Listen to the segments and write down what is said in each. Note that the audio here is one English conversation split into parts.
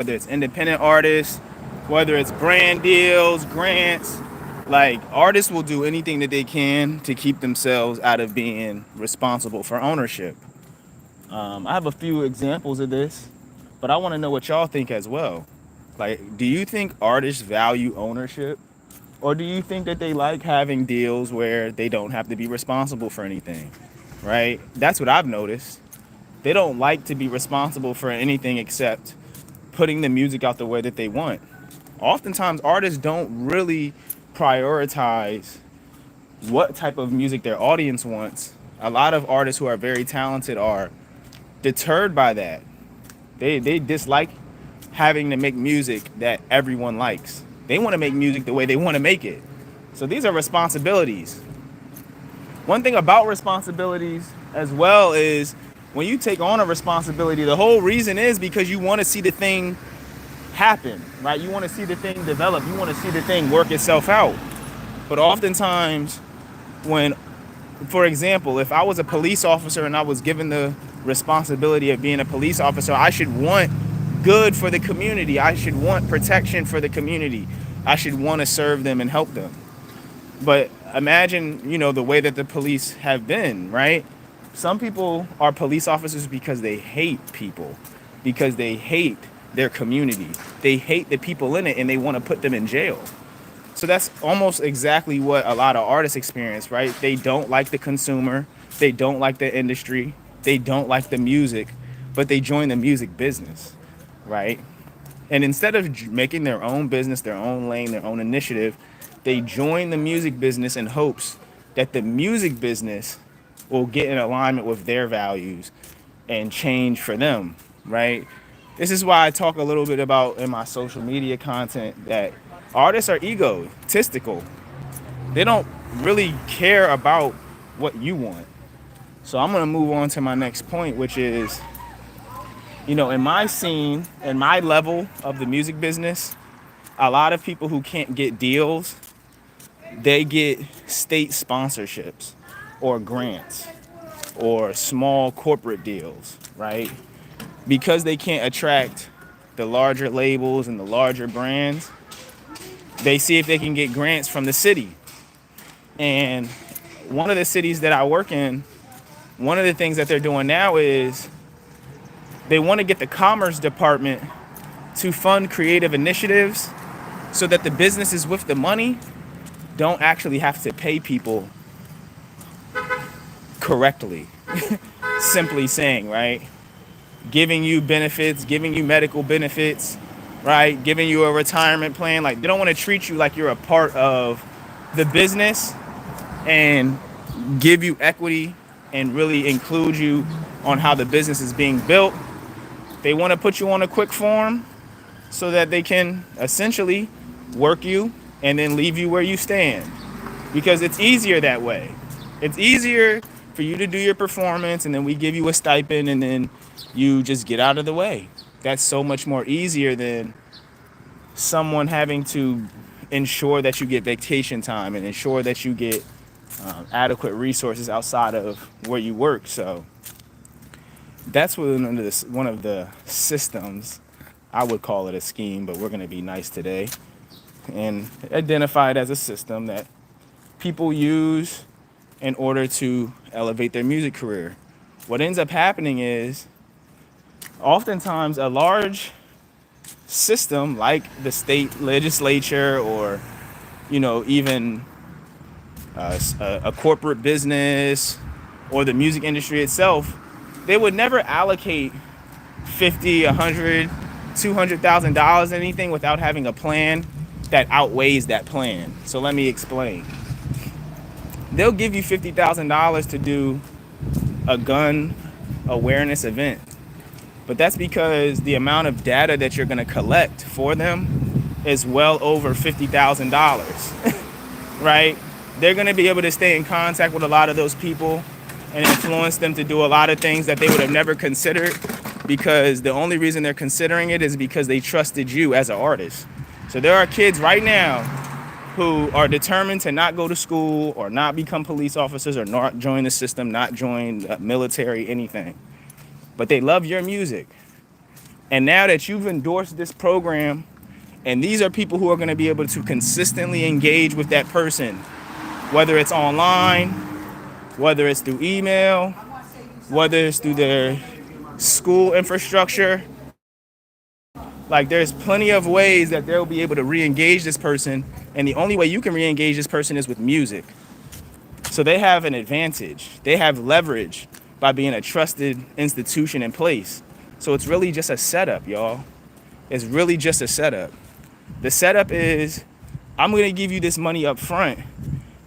whether it's independent artists, whether it's brand deals, grants. Like, artists will do anything that they can to keep themselves out of being responsible for ownership. I have a few examples of this, but I want to know what y'all think as well. Like, do you think artists value ownership? Or do you think that they like having deals where they don't have to be responsible for anything? Right? That's what I've noticed. They don't like to be responsible for anything except putting the music out the way that they want. Oftentimes, artists don't really prioritize what type of music their audience wants. A lot of artists who are very talented are deterred by that. They dislike having to make music that everyone likes. They want to make music the way they want to make it. So these are responsibilities. One thing about responsibilities as well is when you take on a responsibility, the whole reason is because you want to see the thing happen, right? You want to see the thing develop. You want to see the thing work itself out. But oftentimes, when, for example, if I was a police officer and I was given the responsibility of being a police officer, I should want good for the community. I should want protection for the community. I should want to serve them and help them. But imagine, the way that the police have been, right? Some people are police officers because they hate people, because they hate their community. They hate the people in it and they want to put them in jail. So that's almost exactly what a lot of artists experience, right? They don't like the consumer. They don't like the industry. They don't like the music, but they join the music business, right? And instead of making their own business, their own lane, their own initiative, they join the music business in hopes that the music business will get in alignment with their values and change for them, right? This is why I talk a little bit about in my social media content that artists are egotistical. They don't really care about what you want. So I'm going to move on to my next point, which is, in my scene, in my level of the music business, a lot of people who can't get deals, they get state sponsorships or grants or small corporate deals, right? Because they can't attract the larger labels and the larger brands, they see if they can get grants from the city. And one of the cities that I work in, one of the things that they're doing now is they want to get the commerce department to fund creative initiatives so that the businesses with the money don't actually have to pay people correctly. Simply saying, right? Giving you benefits, giving you medical benefits, right? Giving you a retirement plan. Like, they don't want to treat you like you're a part of the business and give you equity and really include you on how the business is being built. They want to put you on a quick form so that they can essentially work you and then leave you where you stand. Because it's easier that way. It's easier for you to do your performance and then we give you a stipend and then you just get out of the way. That's so much more easier than someone having to ensure that you get vacation time and ensure that you get adequate resources outside of where you work. So that's one of the systems. I would call it a scheme, but we're going to be nice today and identify it as a system that people use in order to elevate their music career. What ends up happening is oftentimes a large system like the state legislature or, even a corporate business or the music industry itself, they would never allocate 50, 100, $200,000 anything without having a plan that outweighs that plan. So let me explain. They'll give you $50,000 to do a gun awareness event, but that's because the amount of data that you're going to collect for them is well over $50,000, right? They're going to be able to stay in contact with a lot of those people and influence them to do a lot of things that they would have never considered, because the only reason they're considering it is because they trusted you as an artist. So there are kids right now who are determined to not go to school or not become police officers or not join the system, not join the military, anything. But they love your music. And now that you've endorsed this program, and these are people who are going to be able to consistently engage with that person, whether it's online, whether it's through email, whether it's through their school infrastructure. Like, there's plenty of ways that they'll be able to re-engage this person, and the only way you can re-engage this person is with music. So they have an advantage. They have leverage by being a trusted institution in place. So it's really just a setup, y'all. It's really just a setup. The setup is, I'm going to give you this money up front,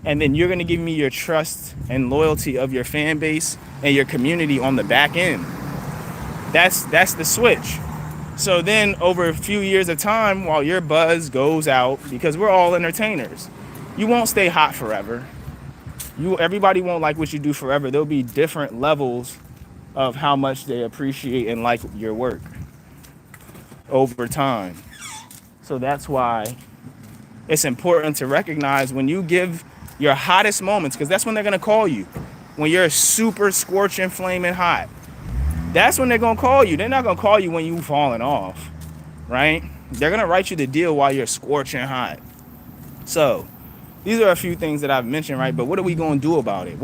and then you're going to give me your trust and loyalty of your fan base and your community on the back end. That's the switch. So then over a few years of time, while your buzz goes out, because we're all entertainers, you won't stay hot forever. Everybody won't like what you do forever. There'll be different levels of how much they appreciate and like your work over time. So that's why it's important to recognize when you give your hottest moments, because that's when they're going to call you. When you're super scorching, flaming hot, that's when they're going to call you. They're not going to call you when you've fallen off, right? They're going to write you the deal while you're scorching hot. So these are a few things that I've mentioned, right? But what are we going to do about it?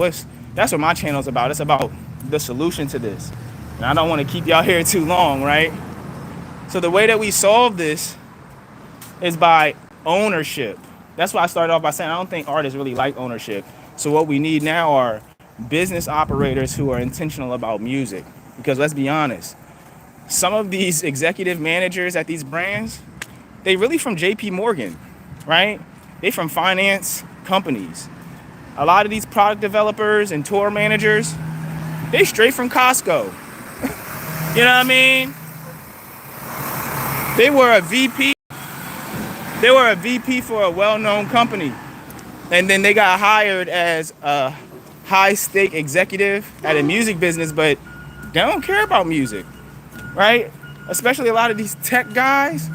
That's what my channel's about. It's about the solution to this. And I don't want to keep y'all here too long, right? So the way that we solve this is by ownership. That's why I started off by saying I don't think artists really like ownership. So what we need now are business operators who are intentional about music. Because let's be honest, some of these executive managers at these brands, they really from JP Morgan, right? They from finance companies. A lot of these product developers and tour managers, they straight from Costco. You know what I mean? They were a VP. They were a VP for a well-known company. And then they got hired as a high-stake executive at a music business, but they don't care about music, right? Especially a lot of these tech guys.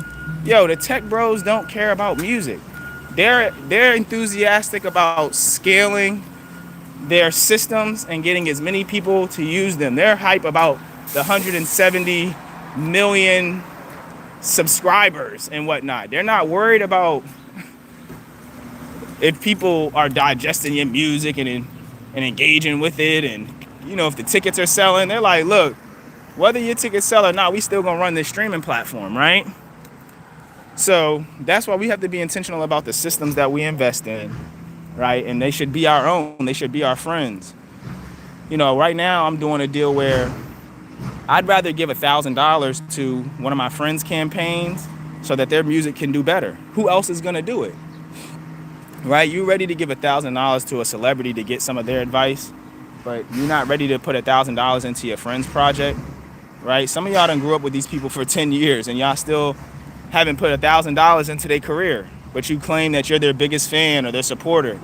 Yo, the tech bros don't care about music. They're enthusiastic about scaling their systems and getting as many people to use them. They're hype about the 170 million subscribers and whatnot. They're not worried about if people are digesting your music and engaging with it, and if the tickets are selling. They're like, look, whether your tickets sell or not, we still gonna run this streaming platform, right? So that's why we have to be intentional about the systems that we invest in, right? And they should be our own. They should be our friends. Right now I'm doing a deal where I'd rather give $1,000 to one of my friends' campaigns so that their music can do better. Who else is gonna do it? Right? You're ready to give $1,000 to a celebrity to get some of their advice, but you're not ready to put $1,000 into your friend's project, right? Some of y'all done grew up with these people for 10 years and y'all still haven't put $1,000 into their career, but you claim that you're their biggest fan or their supporter.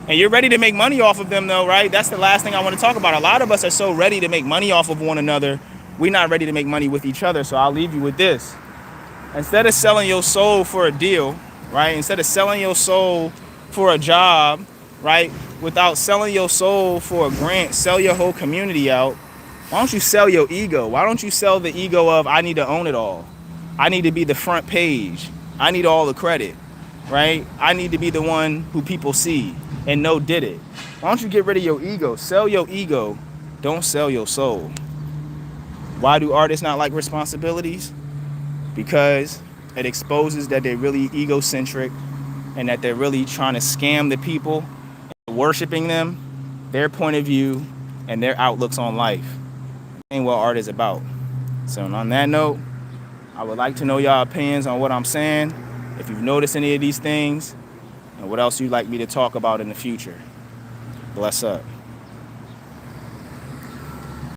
And you're ready to make money off of them though, right? That's the last thing I want to talk about. A lot of us are so ready to make money off of one another, we're not ready to make money with each other. So I'll leave you with this. Instead of selling your soul for a deal, right? Instead of selling your soul for a job, right? Without selling your soul for a grant, sell your whole community out. Why don't you sell your ego? Why don't you sell the ego of, I need to own it all. I need to be the front page. I need all the credit, right? I need to be the one who people see and know did it. Why don't you get rid of your ego? Sell your ego. Don't sell your soul. Why do artists not like responsibilities? Because it exposes that they're really egocentric and that they're really trying to scam the people, worshiping them, their point of view, and their outlooks on life. Ain't what art is about. So on that note, I would like to know y'all opinions on what I'm saying, if you've noticed any of these things, and what else you'd like me to talk about in the future. Bless up.